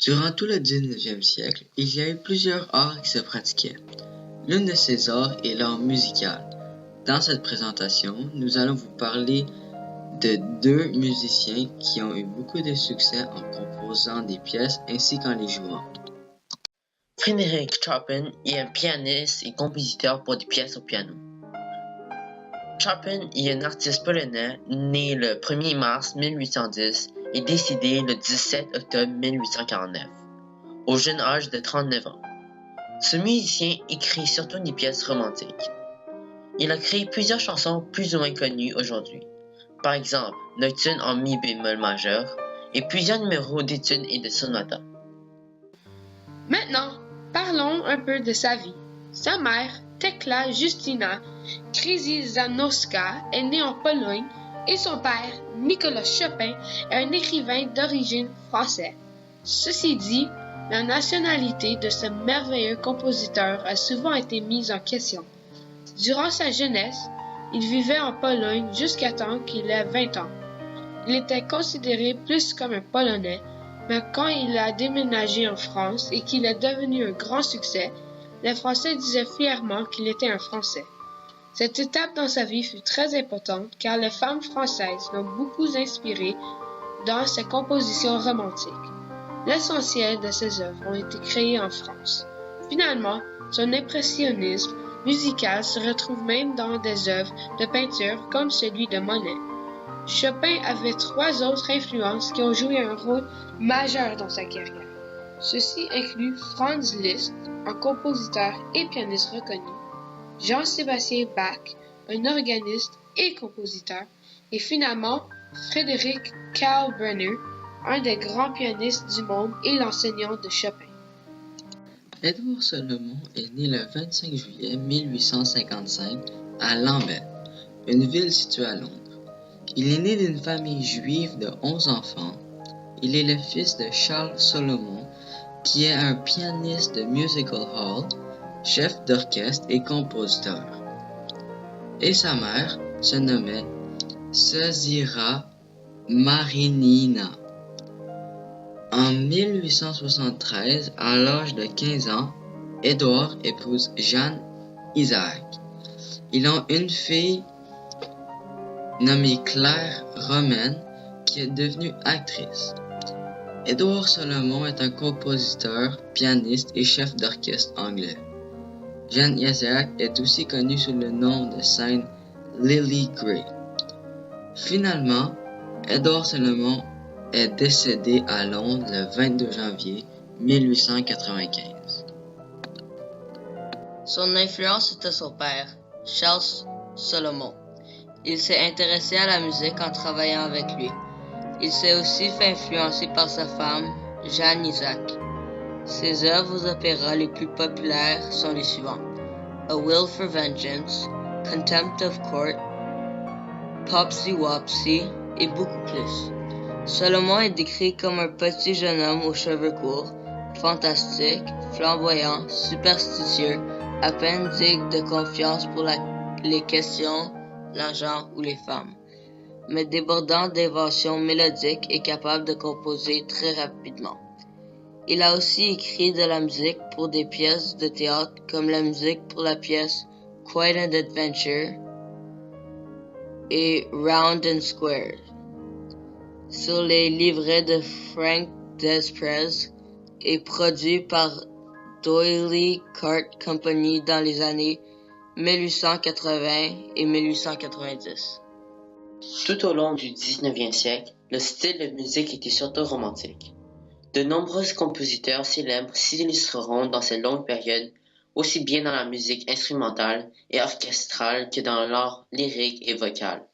Durant tout le 19e siècle, il y a eu plusieurs arts qui se pratiquaient. L'une de ces arts est l'art musical. Dans cette présentation, nous allons vous parler de deux musiciens qui ont eu beaucoup de succès en composant des pièces ainsi qu'en les jouant. Frédéric Chopin est un pianiste et compositeur pour des pièces au piano. Chopin est un artiste polonais né le 1er mars 1810 et décédé le 17 octobre 1849, au jeune âge de 39 ans. Ce musicien écrit surtout des pièces romantiques. Il a créé plusieurs chansons plus ou moins connues aujourd'hui. Par exemple, Nocturne en mi bémol majeur et plusieurs numéros d'études et de sonatas. Maintenant, parlons un peu de sa vie. Sa mère, Tekla Justyna Krzyżanowska, est née en Pologne et son père, Nicolas Chopin, est un écrivain d'origine française. Ceci dit, la nationalité de ce merveilleux compositeur a souvent été mise en question. Durant sa jeunesse, il vivait en Pologne jusqu'à temps qu'il ait 20 ans. Il était considéré plus comme un Polonais, mais quand il a déménagé en France et qu'il est devenu un grand succès, les Français disaient fièrement qu'il était un Français. Cette étape dans sa vie fut très importante car les femmes françaises l'ont beaucoup inspiré dans ses compositions romantiques. L'essentiel de ses œuvres ont été créées en France. Finalement, son impressionnisme musical se retrouve même dans des œuvres de peinture comme celui de Monet. Chopin avait trois autres influences qui ont joué un rôle majeur dans sa carrière. Ceci inclut Franz Liszt, un compositeur et pianiste reconnu, Jean-Sébastien Bach, un organiste et compositeur, et finalement Frédéric Kalkbrenner, un des grands pianistes du monde et l'enseignant de Chopin. Édouard Salomon est né le 25 juillet 1855 à Lambeth, une ville située à Londres. Il est né d'une famille juive de 11 enfants. Il est le fils de Charles Salomon, qui est un pianiste de musical hall, chef d'orchestre et compositeur. Et sa mère se nommait Sazira Marinina. En 1873, à l'âge de 15 ans, Édouard épouse Jeanne Isaac. Ils ont une fille nommée Claire Romaine qui est devenue actrice. Édouard Salomon est un compositeur, pianiste et chef d'orchestre anglais. Jeanne Isaac est aussi connue sous le nom de scène Lily Gray. Finalement, Édouard Salomon est décédé à Londres le 22 janvier 1895. Son influence était son père, Charles Salomon. Il s'est intéressé à la musique en travaillant avec lui. Il s'est aussi fait influencer par sa femme, Jeanne Isaac. Ses œuvres aux opéras les plus populaires sont les suivants: A Will for Vengeance, Contempt of Court, Popsy Wopsy et beaucoup plus. Salomon est décrit comme un petit jeune homme aux cheveux courts, fantastique, flamboyant, superstitieux, à peine digne de confiance pour les questions, l'argent ou les femmes, mais débordant d'inventions mélodiques et capable de composer très rapidement. Il a aussi écrit de la musique pour des pièces de théâtre comme la musique pour la pièce Quite an Adventure et Round and Square, sur les livrets de Frank Desprez et produit par D'Oyly Cart Company dans les années 1880 et 1890. Tout au long du 19e siècle, le style de musique était surtout romantique. De nombreux compositeurs célèbres s'illustreront dans cette longue période, aussi bien dans la musique instrumentale et orchestrale que dans l'art lyrique et vocal.